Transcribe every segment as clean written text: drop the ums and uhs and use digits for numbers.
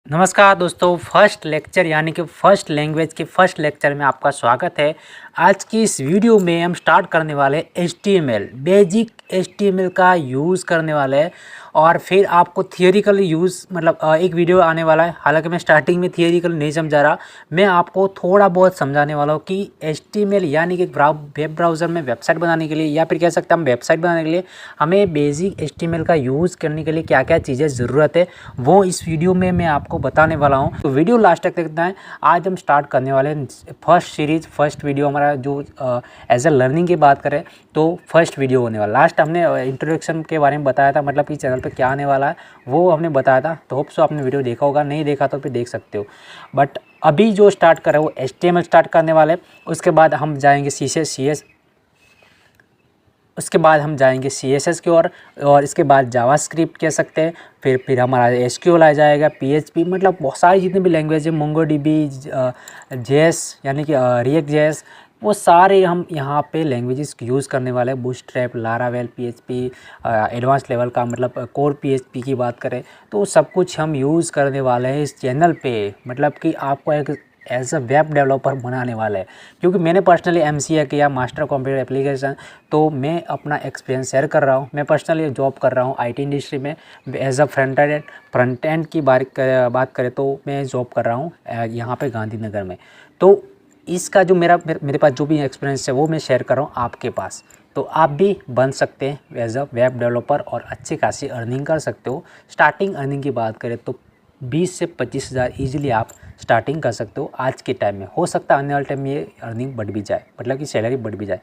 नमस्कार दोस्तों, first lecture यानी कि फर्स्ट लैंग्वेज के फर्स्ट लेक्चर में आपका स्वागत है। आज की इस वीडियो में हम स्टार्ट करने वाले HTML बेसिक HTML का यूज़ करने वाले हैं और फिर आपको थियोरिकल यूज़ एक वीडियो आने वाला है। हालांकि मैं स्टार्टिंग में थियोरिकल नहीं समझा रहा, मैं आपको थोड़ा बहुत समझाने वाला हूँ कि HTML यानी कि वेब ब्राउज़र में वेबसाइट बनाने के लिए या फिर कह सकते हैं हम वेबसाइट बनाने के लिए हमें बेसिक HTML का यूज़ करने के लिए क्या क्या चीज़ें ज़रूरत है, वो इस वीडियो में मैं आपको बताने वाला हूं। तो वीडियो लास्ट तक देखना है। आज हम स्टार्ट करने वाले हैं फर्स्ट सीरीज़, फर्स्ट वीडियो हमारा जो एज ए लर्निंग की बात करें तो फर्स्ट वीडियो होने वाला। लास्ट हमने इंट्रोडक्शन के बारे में बताया था, मतलब कि चैनल पे क्या आने वाला है वो हमने बताया था। तो होप सो आपने वीडियो देखा होगा, नहीं देखा तो फिर देख सकते हो। बट अभी जो स्टार्ट कर रहे हो HTML स्टार्ट करने वाले, उसके बाद हम जाएंगे CSS, उसके बाद हम जाएंगे CSS की ओर और इसके बाद जावास्क्रिप्ट कह सकते हैं। फिर हमारा SQL आ जाएगा, PHP, मतलब बहुत सारी जितनी भी लैंग्वेज है, MongoDB, JS यानी कि रिएक्ट JS, वो सारे हम यहाँ पे लैंग्वेजेस यूज़ करने वाले हैं। Bootstrap, Laravel, PHP advance level का, मतलब कोर PHP की बात करें तो सब कुछ हम यूज़ करने वाले हैं इस चैनल पे। मतलब कि आपको एक एज अ वेब डेवलपर बनाने वाला है, क्योंकि मैंने पर्सनली MCA किया, मास्टर कंप्यूटर एप्लीकेशन। तो मैं अपना एक्सपीरियंस शेयर कर रहा हूँ। मैं पर्सनली जॉब कर रहा हूँ IT इंडस्ट्री में एज अ फ्रंट एंड की बात करें तो मैं जॉब कर रहा हूँ यहाँ पे गांधीनगर में। तो इसका जो मेरे पास जो भी एक्सपीरियंस है वो मैं शेयर कर रहा हूँ आपके पास। तो आप भी बन सकते हैं एज अ वेब डेवलपर और अच्छी खासी अर्निंग कर सकते हो। स्टार्टिंग अर्निंग की बात करें तो 20 से 25 हज़ार ईजिली आप स्टार्टिंग कर सकते हो आज के टाइम में। हो सकता है आने वाले टाइम में ये अर्निंग बढ़ भी जाए, मतलब कि सैलरी बढ़ भी जाए।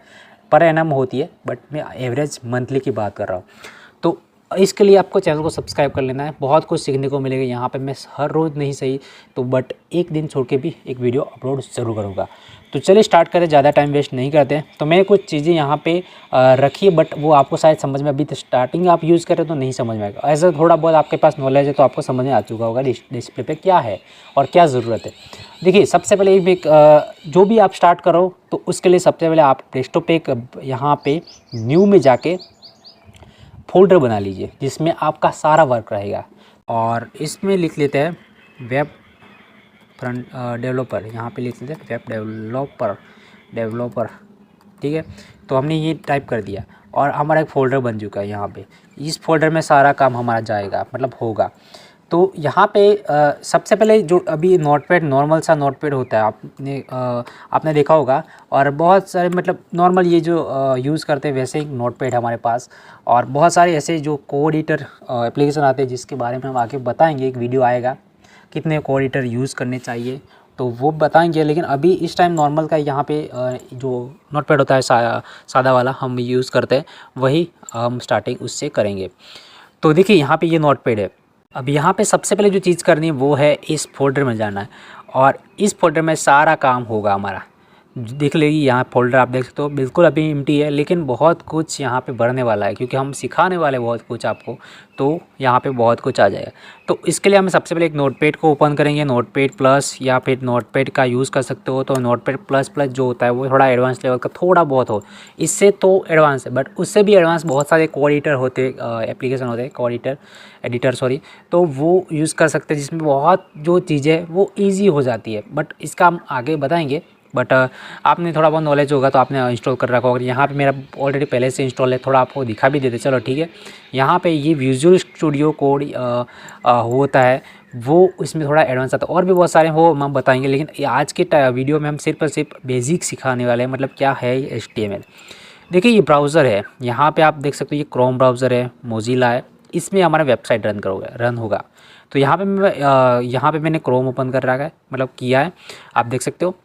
पर एनम होती है, बट मैं एवरेज मंथली की बात कर रहा हूँ। तो इसके लिए आपको चैनल को सब्सक्राइब कर लेना है। बहुत कुछ सीखने को मिलेगा यहाँ पे। मैं हर रोज़ नहीं सही तो बट एक दिन छोड़ के भी एक वीडियो अपलोड ज़रूर करूँगा। तो चलिए स्टार्ट करें, ज़्यादा टाइम वेस्ट नहीं करते हैं। तो मैंने कुछ चीज़ें यहाँ पे रखी है, बट वो आपको शायद समझ में, अभी तो स्टार्टिंग आप यूज़ करें तो नहीं समझ में आएगा। ऐसा थोड़ा बहुत आपके पास नॉलेज है तो आपको समझ में आ चुका होगा डिस्प्ले पे क्या है और क्या ज़रूरत है। देखिए, सबसे पहले जो भी आप स्टार्ट करो तो उसके लिए सबसे पहले आप डेस्कटॉप पे यहाँ पे न्यू में जाके फोल्डर बना लीजिए जिसमें आपका सारा वर्क रहेगा। और इसमें लिख लेते हैं वेब फ्रंट डेवलपर, यहाँ पे लिख लेते हैं वेब डेवलपर। ठीक है, तो हमने ये टाइप कर दिया और हमारा एक फ़ोल्डर बन चुका है। यहाँ पे इस फोल्डर में सारा काम हमारा जाएगा, मतलब होगा। तो यहाँ पे सबसे पहले जो अभी नोटपैड, नॉर्मल सा नोटपैड होता है, आपने देखा होगा। और बहुत सारे मतलब नॉर्मल ये जो यूज़ करते हैं वैसे ही नोटपैड हमारे पास। और बहुत सारे ऐसे जो कोड एडिटर एप्लीकेशन आते हैं जिसके बारे में हम आगे बताएंगे, एक वीडियो आएगा कितने कोड एडिटर यूज़ करने चाहिए तो वो बताएंगे। लेकिन अभी इस टाइम नॉर्मल का यहाँ पे जो नोटपैड होता है सादा वाला हम यूज़ करते हैं, वही हम स्टार्टिंग उससे करेंगे। तो देखिए, यहाँ पे ये नोटपैड है। अब यहाँ पे सबसे पहले जो चीज़ करनी है वो है इस फोल्डर में जाना है और इस फोल्डर में सारा काम होगा हमारा। देख लेगी यहाँ फोल्डर, आप देख सकते हो बिल्कुल अभी एम्प्टी है, लेकिन बहुत कुछ यहाँ पे बढ़ने वाला है क्योंकि हम सिखाने वाले बहुत कुछ आपको। तो यहाँ पे बहुत कुछ आ जाएगा। तो इसके लिए हम सबसे पहले एक नोटपैड को ओपन करेंगे, नोटपैड प्लस, या फिर नोटपैड का यूज़ कर सकते हो। तो नोटपैड प्लस प्लस जो होता है वो थोड़ा एडवांस लेवल का थोड़ा बहुत हो, इससे तो एडवांस है, बट उससे भी एडवांस बहुत सारे कोड एडिटर होते, एप्लीकेशन होते हैं, कोड एडिटर सॉरी। तो वो यूज़ कर सकते हैं जिसमें बहुत जो चीज़ें वो ईजी हो जाती है। बट इसका हम आगे बताएंगे। बट आपने थोड़ा बहुत नॉलेज होगा तो आपने इंस्टॉल कर रखा होगा। यहाँ पे मेरा ऑलरेडी पहले से इंस्टॉल है, थोड़ा आपको दिखा भी देते, चलो ठीक है। यहाँ पे ये विजुअल स्टूडियो कोड होता है, वो इसमें थोड़ा एडवांस आता है। और भी बहुत सारे वो हम बताएंगे, लेकिन आज के वीडियो में हम सिर्फ और सिर्फ बेसिक सिखाने वाले हैं, मतलब क्या है ये HTML। देखिए, ये ब्राउज़र है, यहाँ पे आप देख सकते हो ये क्रोम ब्राउज़र है, मोजिला है, इसमें हमारा वेबसाइट रन होगा। तो यहाँ पे मैंने क्रोम ओपन कर रखा है, मतलब किया है, आप देख सकते हो।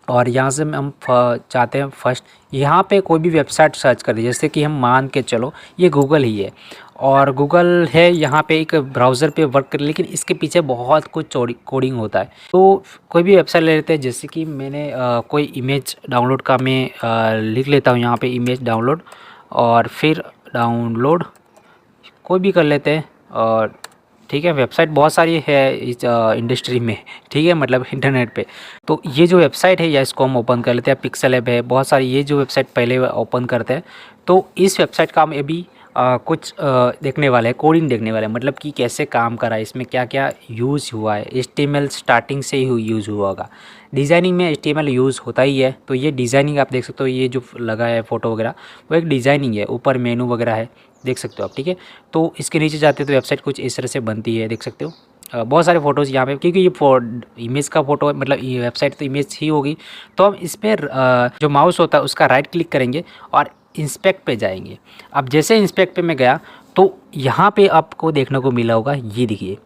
और यहाँ से हम चाहते हैं फर्स्ट यहाँ पे कोई भी वेबसाइट सर्च कर दीजिए, जैसे कि हम मान के चलो ये गूगल ही है और गूगल है, यहाँ पे एक ब्राउज़र पे वर्क कर, लेकिन इसके पीछे बहुत कुछ कोडिंग होता है। तो कोई भी वेबसाइट ले लेते हैं, जैसे कि मैंने कोई इमेज डाउनलोड का मैं लिख लेता हूँ यहाँ पे इमेज डाउनलोड, और फिर डाउनलोड कोई भी कर लेते हैं। और ठीक है, वेबसाइट बहुत सारी है इस इंडस्ट्री में, ठीक है, मतलब इंटरनेट पे। तो ये जो वेबसाइट है या इसको हम ओपन कर लेते हैं, पिक्सेल ऐप है, बहुत सारी ये जो वेबसाइट पहले ओपन करते हैं। तो इस वेबसाइट का हम अभी कुछ देखने वाले हैं, कोडिंग देखने वाले हैं, मतलब कि कैसे काम करा है, इसमें क्या क्या यूज़ हुआ है। HTML स्टार्टिंग से ही यूज़ हुआ होगा। डिज़ाइनिंग में HTML यूज़ होता ही है। तो ये डिज़ाइनिंग आप देख सकते हो, ये जो लगा है फ़ोटो वगैरह वो एक डिज़ाइनिंग है। ऊपर मेनू वगैरह है, देख सकते हो आप, ठीक है। तो इसके नीचे जाते तो वेबसाइट कुछ इस तरह से बनती है, देख सकते हो। बहुत सारे फ़ोटोज़ यहाँ पे, क्योंकि ये इमेज का फ़ोटो है, मतलब ये वेबसाइट तो इमेज ही होगी। तो हम इस पर जो माउस होता है उसका राइट क्लिक करेंगे और इंस्पेक्ट पे जाएंगे। अब जैसे इंस्पेक्ट पे मैं गया तो यहाँ पे आपको देखने को मिला होगा, ये देखिए,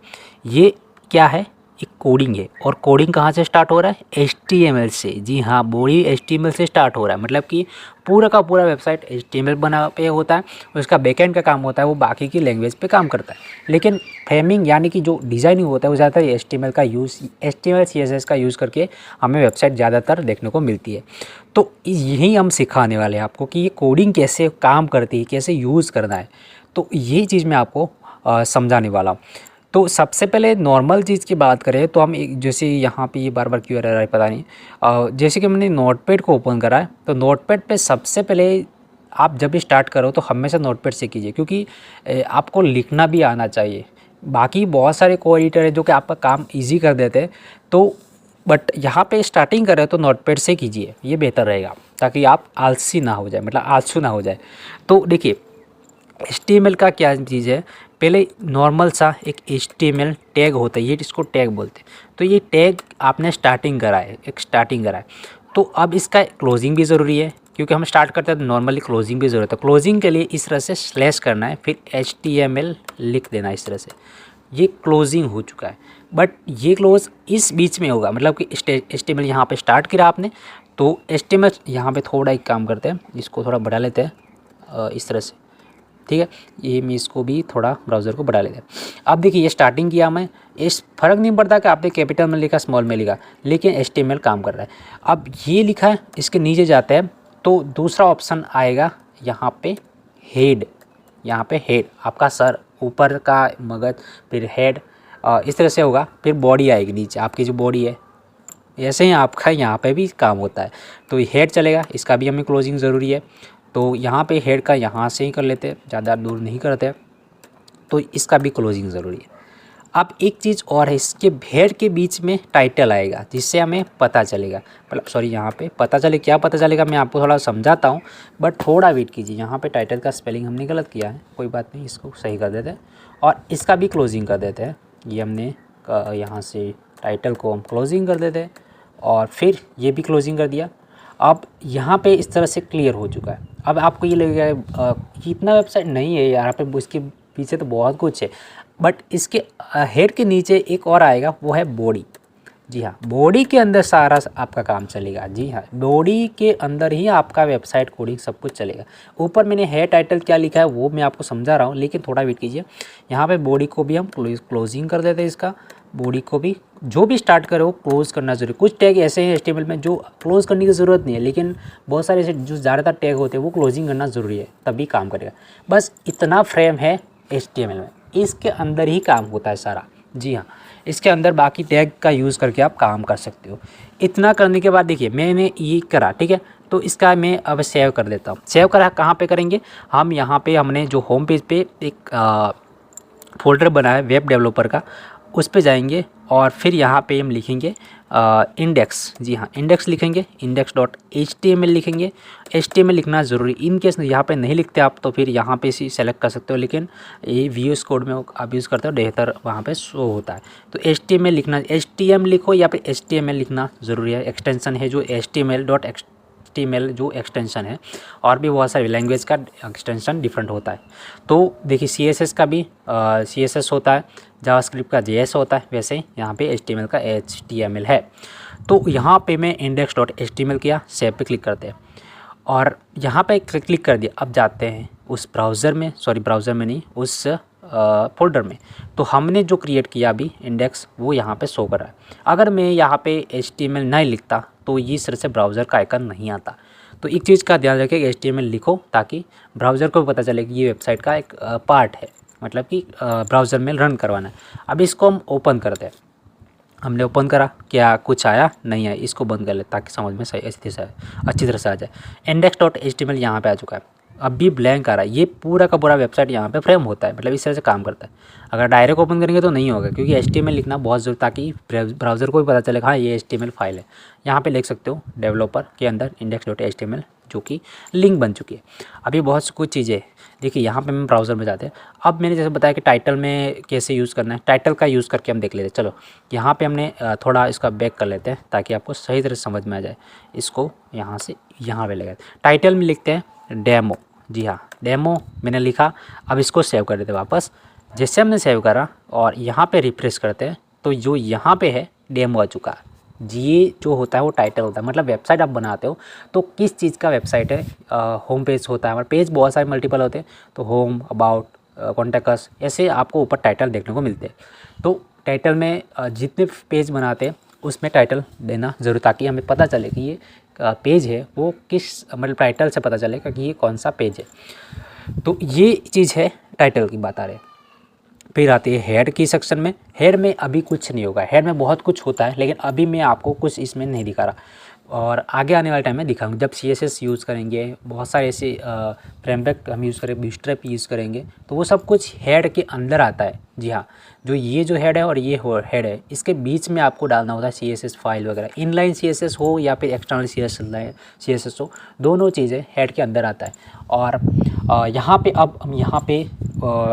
ये क्या है, एक कोडिंग है। और कोडिंग कहाँ से स्टार्ट हो रहा है, HTML से। जी हाँ, बॉडी HTML से स्टार्ट हो रहा है, मतलब कि पूरा का पूरा वेबसाइट HTML बना पे होता है। उसका बैकएंड का काम होता है, वो बाकी की लैंग्वेज पे काम करता है। लेकिन फ्रेमिंग यानी कि जो डिज़ाइनिंग होता है वो ज़्यादातर HTML का यूज़, HTML CSS का यूज़ करके हमें वेबसाइट ज़्यादातर देखने को मिलती है। तो यही हम सिखाने वाले हैं आपको कि ये कोडिंग कैसे काम करती है, कैसे यूज़ करना है। तो ये चीज़ मैं आपको समझाने वाला हूँ। तो सबसे पहले नॉर्मल चीज़ की बात करें तो हम जैसे यहाँ पे ये बार बार क्यों रह रहा है पता नहीं। जैसे कि मैंने नोटपैड को ओपन करा है, तो नोटपैड पे सबसे पहले आप जब भी स्टार्ट करो तो हमेशा नोटपैड से कीजिए, क्योंकि आपको लिखना भी आना चाहिए। बाकी बहुत सारे को एडिटर है जो कि आपका काम ईजी कर देते हैं, तो बट यहाँ पे स्टार्टिंग करें तो नोटपैड से कीजिए, ये बेहतर रहेगा, ताकि आप आलसी ना हो जाए, मतलब आलसू ना हो जाए। तो देखिए, HTML का क्या चीज़ है, पहले नॉर्मल सा एक HTML टैग होता है, ये इसको टैग बोलते हैं। तो ये टैग आपने स्टार्टिंग करा है, एक स्टार्टिंग करा है, तो अब इसका क्लोजिंग भी ज़रूरी है, क्योंकि हम स्टार्ट करते हैं तो नॉर्मली क्लोजिंग भी ज़रूरत है। क्लोजिंग के लिए इस तरह से स्लैश करना है, फिर HTML लिख देना इस तरह से, ये क्लोजिंग हो चुका है। बट ये क्लोज इस बीच में होगा, मतलब कि HTML यहाँ पे स्टार्ट किया आपने, तो HTML यहाँ पे थोड़ा एक काम करते हैं, इसको थोड़ा बढ़ा लेते हैं इस तरह से, ठीक है। ये मैं इसको भी थोड़ा ब्राउज़र को बढ़ा लेते हैं। अब देखिए, ये स्टार्टिंग किया मैं, इस फ़र्क नहीं पड़ता कि आपने कैपिटल में लिखा स्मॉल में लिखा, लेकिन HTML काम कर रहा है। अब ये लिखा है, इसके नीचे जाते हैं तो दूसरा ऑप्शन आएगा यहाँ पे हेड। यहाँ पे हेड आपका सर, ऊपर का मगज, फिर हेड इस तरह से होगा। फिर बॉडी आएगी नीचे, आपकी जो बॉडी है, ऐसे ही आपका यहाँ पे भी काम होता है। तो हेड चलेगा, इसका भी हमें क्लोजिंग ज़रूरी है। तो यहाँ पे हेड का यहाँ से ही कर लेते हैं, ज़्यादा दूर नहीं करते, तो इसका भी क्लोजिंग ज़रूरी है। अब एक चीज़ और है, इसके हेड के बीच में टाइटल आएगा, जिससे हमें पता चलेगा, मतलब सॉरी, यहाँ पे पता चले, क्या पता चलेगा मैं आपको थोड़ा समझाता हूँ, बट थोड़ा वेट कीजिए। यहाँ पे टाइटल का स्पेलिंग हमने गलत किया है, कोई बात नहीं, इसको सही कर देते हैं और इसका भी क्लोजिंग कर देते हैं। ये हमने यहाँ से टाइटल को हम क्लोजिंग कर देते हैं और फिर ये भी क्लोजिंग कर दिया। अब यहाँ पे इस तरह से क्लियर हो चुका है। अब आपको ये लगेगा कि इतना वेबसाइट नहीं है यहाँ पे, इसके पीछे तो बहुत कुछ है, बट इसके हेड के नीचे एक और आएगा, वो है बॉडी। जी हाँ, बॉडी के अंदर सारा आपका काम चलेगा। जी हाँ, बॉडी के अंदर ही आपका वेबसाइट कोडिंग सब कुछ चलेगा। ऊपर मैंने हेड टाइटल क्या लिखा है वो मैं आपको समझा रहा हूँ, लेकिन थोड़ा वेट कीजिए। यहाँ पे बॉडी को भी हम क्लोजिंग कर देते हैं, इसका बॉडी को भी जो भी स्टार्ट करे वो क्लोज़ करना ज़रूरी। कुछ टैग ऐसे हैं HTML में जो क्लोज़ करने की ज़रूरत नहीं है, लेकिन बहुत सारे ऐसे जो ज़्यादातर टैग होते हैं वो क्लोजिंग करना ज़रूरी है, तभी काम करेगा। बस इतना फ्रेम है HTML में, इसके अंदर ही काम होता है सारा। जी हाँ, इसके अंदर बाकी टैग का यूज़ करके आप काम कर सकते हो। इतना करने के बाद देखिए, मैंने ये करा, ठीक है, तो इसका मैं अब सेव कर देता हूँ। सेव करा कहाँ पे करेंगे हम, यहाँ पे हमने जो होम पेज पे एक फोल्डर बनाया है वेब डेवलपर का, उस पे जाएंगे और फिर यहाँ पे हम लिखेंगे इंडेक्स। जी हाँ, इंडेक्स लिखेंगे, index.html लिखेंगे। HTML लिखना ज़रूरी, इन केस यहाँ पे नहीं लिखते आप तो फिर यहाँ पे से सेलेक्ट कर सकते हो, लेकिन ये VS कोड में आप यूज़ करते हो बेहतर, वहाँ पे शो होता है। तो HTML लिखना, HTML लिखो या फिर HTML लिखना ज़रूरी है। एक्सटेंशन है जो HTML जो एक्सटेंशन है, और भी बहुत सारी लैंग्वेज का एक्सटेंशन डिफरेंट होता है। तो देखिए, CSS का भी CSS होता है, जावास्क्रिप्ट का JS होता है, वैसे ही यहाँ पे HTML का HTML है। तो यहाँ पे मैं index.html किया, सेव पे क्लिक करते हैं और यहाँ पे क्लिक कर दिया। अब जाते हैं उस ब्राउज़र में, सॉरी ब्राउज़र में नहीं, उस फोल्डर में। तो हमने जो क्रिएट किया अभी इंडेक्स, वो यहाँ पे शो कर रहा है। अगर मैं यहाँ पे HTML नहीं लिखता तो ये इस तरह से ब्राउज़र का आइकन नहीं आता। तो एक चीज़ का ध्यान रखें, HTML लिखो ताकि ब्राउज़र को पता चले कि ये वेबसाइट का एक पार्ट है, मतलब कि ब्राउज़र में रन करवाना है। अब इसको हम ओपन करते हैं। हमने ओपन करा, क्या कुछ आया? नहीं आया। इसको बंद कर ले ताकि समझ में सही अच्छी तरह से आ जाए। index.html यहाँ पे आ चुका है। अब भी ब्लैंक आ रहा है, ये पूरा का पूरा वेबसाइट यहाँ पे फ्रेम होता है, मतलब इस तरह से काम करता है। अगर डायरेक्ट ओपन करेंगे तो नहीं होगा, क्योंकि HTML लिखना बहुत ज़रूरी, ताकि ब्राउज़र को भी पता चले हाँ ये HTML फाइल है। यहाँ पे लिख सकते हो डेवलपर के अंदर index.html, जो कि लिंक बन चुकी है। अभी बहुत कुछ चीज़ें देखिए, यहाँ पे हम ब्राउज़र में जाते हैं। अब मैंने जैसे बताया कि टाइटल में कैसे यूज़ करना है, टाइटल का यूज़ करके हम देख लेते हैं। चलो यहाँ पे हमने थोड़ा इसका बैक कर लेते हैं ताकि आपको सही तरह से समझ में आ जाए। इसको यहाँ से यहाँ पे लेकर टाइटल में लिखते हैं डेमो। जी हाँ, डेमो मैंने लिखा। अब इसको सेव कर देते हैं वापस। जैसे हमने सेव करा और यहाँ पे रिफ्रेश करते हैं तो जो यहाँ पे है डेमो आ चुका है। ये जो होता है वो टाइटल होता है, मतलब वेबसाइट आप बनाते हो तो किस चीज़ का वेबसाइट है। होम पेज होता है, हमारे पेज बहुत सारे मल्टीपल होते हैं, तो होम, अबाउट, कॉन्टैक्ट अस, ऐसे आपको ऊपर टाइटल देखने को मिलते हैं। तो टाइटल में जितने पेज बनाते हैं उसमें टाइटल देना ज़रूर, ताकि हमें पता चले कि ये पेज है वो किस, मतलब टाइटल से पता चलेगा कि ये कौन सा पेज है। तो ये चीज़ है, टाइटल की बात आ रही है। फिर आती है हेड की सेक्शन में। हेड में अभी कुछ नहीं होगा, हेड में बहुत कुछ होता है, लेकिन अभी मैं आपको कुछ इसमें नहीं दिखा रहा, और आगे आने वाले टाइम में दिखाऊंगा। जब CSS यूज़ करेंगे, बहुत सारे ऐसे फ्रेमवर्क हम यूज़ करेंगे, बूटस्ट्रैप यूज़ करेंगे, तो वो सब कुछ हेड के अंदर आता है। जी हाँ, जो ये जो हेड है और ये हेड है, इसके बीच में आपको डालना होता है CSS फाइल वगैरह। इनलाइन CSS हो या फिर एक्सटर्नल CSS हो, दोनों चीज़ें हेड के अंदर आता है। और यहाँ पे अब हम यहाँ पे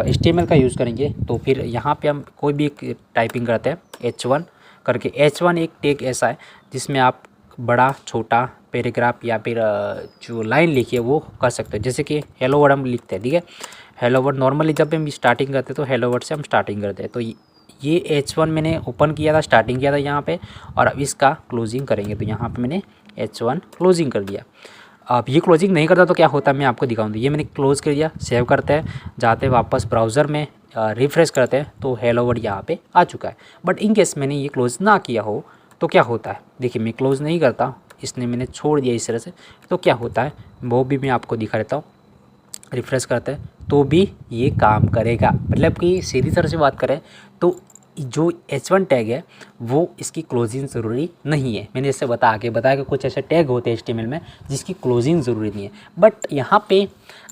HTML का यूज़ करेंगे, तो फिर यहाँ पे हम कोई भी टाइपिंग करते हैं H1 करके। H1 एक टैग ऐसा है जिसमें आप बड़ा छोटा पैराग्राफ या फिर जो लाइन लिखी है वो कर सकते हैं। जैसे कि हेलो वर्ड हम लिखते हैं, ठीक है। हेलो वर्ड नॉर्मली जब हम स्टार्टिंग करते हैं तो हेलो वर्ड से हम स्टार्टिंग करते हैं। तो ये H1 मैंने ओपन किया था, स्टार्टिंग किया था यहाँ पे, और अब इसका क्लोजिंग करेंगे। तो यहाँ पे मैंने H1 क्लोजिंग कर दिया। अब ये क्लोजिंग नहीं करता तो क्या होता है मैं आपको दिखाऊंगा। ये मैंने क्लोज़ कर दिया, सेव करते हैं, जाते हैं वापस ब्राउज़र में, रिफ़्रेश करते हैं तो हेलो वर्ड यहाँ पे आ चुका है। बट इन केस मैंने ये क्लोज़ ना किया हो तो क्या होता है, देखिए मैं क्लोज़ नहीं करता, इसने मैंने छोड़ दिया इस तरह से, तो क्या होता है वो भी मैं आपको दिखा देता हूँ। रिफ़्रेश करते हैं तो भी ये काम करेगा। मतलब कि सीधी तरह से बात करें तो जो H1 टैग है वो इसकी क्लोजिंग ज़रूरी नहीं है। मैंने इससे बताया कि कुछ ऐसे टैग होते हैं HTML में जिसकी क्लोजिंग ज़रूरी नहीं है। बट यहाँ पे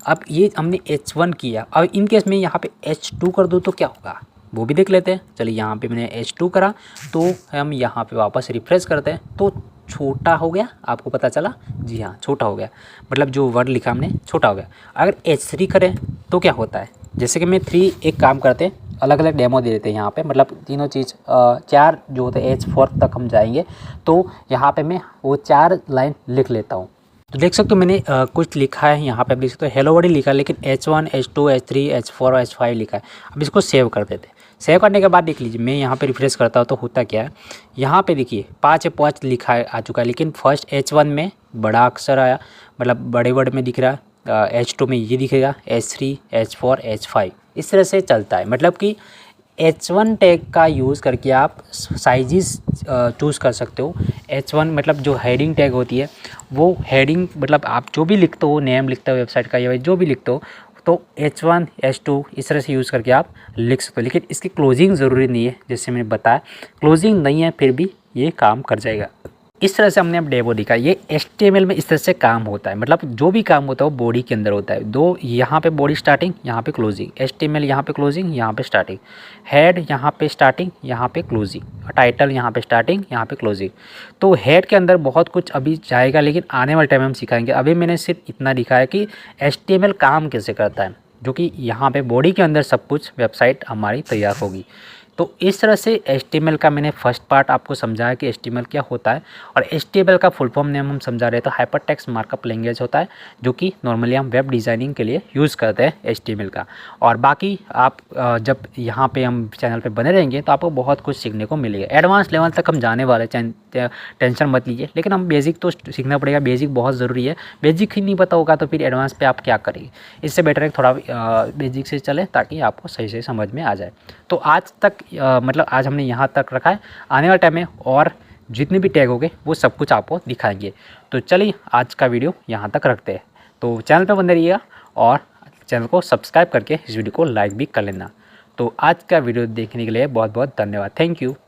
अब ये हमने H1 किया, अब इन केस में यहाँ पे H2 कर दूँ तो क्या होगा वो भी देख लेते हैं। चलिए यहाँ पे मैंने H2 करा तो हम यहाँ पे वापस रिफ़्रेश करते हैं तो छोटा हो गया, आपको पता चला। जी हाँ, छोटा हो गया, मतलब जो वर्ड लिखा हमने छोटा हो गया। अगर H3 करें तो क्या होता है, जैसे कि मैं 3 एक काम करते हैं, अलग अलग डेमो दे देते हैं यहाँ पे, मतलब तीनों चीज़ 4 जो होते हैं H4 तक हम जाएंगे। तो यहाँ पे मैं वो 4 लाइन लिख लेता हूँ। तो देख सकते हो मैंने कुछ लिखा है यहाँ पे, आप देख सकते हो हेलो वर्ड ही लिखा है, लेकिन H1, H2, H3, H4 और H5 लिखा है। अब इसको सेव कर देते हैं। सेव करने के बाद देख लीजिए मैं यहाँ पे रिफ्रेश करता हूँ तो होता क्या है, यहाँ पे देखिए 5 लिखा है, आ चुका है, लेकिन फर्स्ट H1 में बड़ा अक्षर आया, मतलब बड़े वर्ड में दिख रहा है। H2 में ये दिखेगा, H3, H4, H5 इस तरह से चलता है। मतलब कि H1 टैग का यूज़ करके आप साइजेस चूज़ कर सकते हो। H1 मतलब जो हेडिंग टैग होती है वो हेडिंग, मतलब आप जो भी लिखते हो, नेम लिखते हो वेबसाइट का या जो भी लिखते हो, तो H1, H2 इस तरह से यूज़ करके आप लिख सकते हो। लेकिन इसकी क्लोजिंग ज़रूरी नहीं है, जैसे मैंने बताया क्लोजिंग नहीं है फिर भी ये काम कर जाएगा। इस तरह से हमने अब डेमो दिखा। ये HTML में इस तरह से काम होता है, मतलब जो भी काम होता है वो बॉडी के अंदर होता है। दो यहाँ पे बॉडी स्टार्टिंग, यहाँ पे क्लोजिंग, HTML यहाँ पे क्लोजिंग, यहाँ पे स्टार्टिंग, हेड यहाँ पे स्टार्टिंग, यहाँ पे क्लोजिंग, टाइटल यहाँ पे स्टार्टिंग, यहाँ पे क्लोजिंग। तो हेड के अंदर बहुत कुछ अभी जाएगा, लेकिन आने वाले टाइम में हम सिखाएंगे। अभी मैंने सिर्फ इतना दिखाया कि HTML काम कैसे करता है, जो कि यहाँ पे बॉडी के अंदर सब कुछ वेबसाइट हमारी तैयार होगी। तो इस तरह से HTML का मैंने फर्स्ट पार्ट आपको समझाया कि HTML क्या होता है। और HTML का फुल फॉर्म नेम हम समझा रहे तो हाइपर टेक्स्ट मार्कअप लैंग्वेज होता है, जो कि नॉर्मली हम वेब डिज़ाइनिंग के लिए यूज़ करते हैं HTML का। और बाकी आप जब यहाँ पे हम चैनल पे बने रहेंगे तो आपको बहुत कुछ सीखने को मिलेगा। एडवांस लेवल तक हम जाने वाले, टेंशन मत लीजिए, लेकिन हम बेसिक तो सीखना पड़ेगा, बेसिक बहुत ज़रूरी है। बेसिक ही नहीं पता होगा तो फिर एडवांस पे आप क्या करेंगे। इससे बेटर है थोड़ा बेसिक से चले ताकि आपको सही से समझ में आ जाए। तो आज तक मतलब आज हमने यहाँ तक रखा है, आने वाले टाइम में और जितने भी टैग होंगे वो सब कुछ आपको दिखाएंगे। तो चलिए आज का वीडियो यहाँ तक रखते हैं। तो चैनल पे बने रहिएगा और चैनल को सब्सक्राइब करके इस वीडियो को लाइक भी कर लेना। तो आज का वीडियो देखने के लिए बहुत बहुत धन्यवाद। Thank you.